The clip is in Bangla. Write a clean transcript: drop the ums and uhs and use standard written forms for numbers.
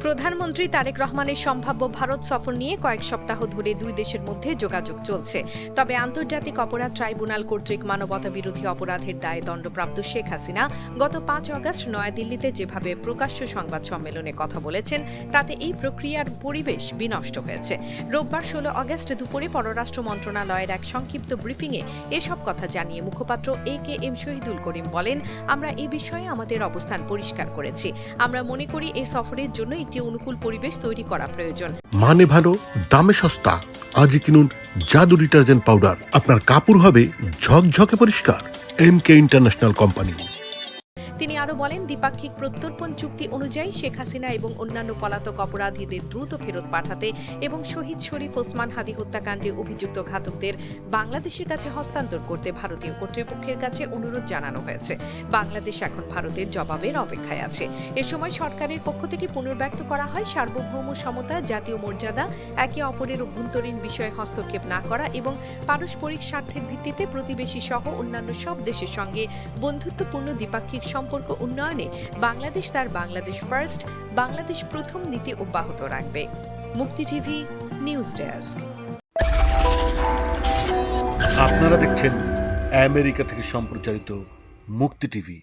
প্রধানমন্ত্রী তারেক রহমানের সম্ভাব্য ভারত সফর নিয়ে কয়েক সপ্তাহ ধরে দুই দেশের মধ্যে যোগাযোগ চলছে। তবে আন্তর্জাতিক অপরাধ ট্রাইব্যুনাল কর্তৃক মানবতাবিরোধী অপরাধের দায়ে দণ্ডপ্রাপ্ত শেখ হাসিনা গত ৫ আগস্ট নয়াদিল্লিতে যেভাবে প্রকাশ্য সংবাদ সম্মেলনে কথা বলেছেন, তাতে এই প্রক্রিয়ার পরিবেশ বিনষ্ট হয়েছে। রোববার ১৬ আগস্ট দুপুরে পররাষ্ট্র মন্ত্রণালয়ের এক সংক্ষিপ্ত ব্রিফিংয়ে এসব কথা জানিয়ে মুখপাত্র AKM শহীদুল করিম বলেন, আমরা এ বিষয়ে আমাদের অবস্থান পরিষ্কার করেছি। আমরা মনে করি এই সফরের জন্য একটি অনুকূল পরিবেশ তৈরি করা প্রয়োজন। মানে ভালো, দামে সস্তা। আজই কিনুন জাদু ডিটারজেন্ট পাউডার। আপনার কাপড় হবে ঝকঝকে পরিষ্কার। MK international company. তিনি আরো বলেন, দ্বিপাক্ষিক প্রত্যর্পণ চুক্তি অনুযায়ী শেখ হাসিনা এবং অন্যান্য পলাতক অপরাধীদের দ্রুত ফেরত পাঠাতে এবং শহীদ শরীফ ওসমান হাদী হত্যাকাণ্ডে অভিযুক্ত ঘাতকদের বাংলাদেশের কাছে হস্তান্তর করতে ভারতীয় কর্তৃপক্ষের কাছে অনুরোধ জানানো হয়েছে। বাংলাদেশ এখন ভারতের জবাবের অপেক্ষায় আছে। এ সময় সরকারের পক্ষ থেকে পুনর্ব্যক্ত করা হয় সার্বভৌম সমতা, জাতীয় মর্যাদা, একে অপরের অভ্যন্তরীণ বিষয়ে হস্তক্ষেপ না করা এবং পারস্পরিক স্বার্থের ভিত্তিতে প্রতিবেশী সহ অন্যান্য সব দেশের সঙ্গে বন্ধুত্বপূর্ণ দ্বিপাক্ষিক সম্পর্ক উন্নয়নে বাংলাদেশ তার বাংলাদেশ ফার্স্ট, বাংলাদেশ প্রথম নীতি অব্যাহত রাখবে। মুক্তি টিভি নিউজ ডেস্ক। আপনারা দেখছেন আমেরিকা থেকে সম্প্রচারিত মুক্তি টিভি।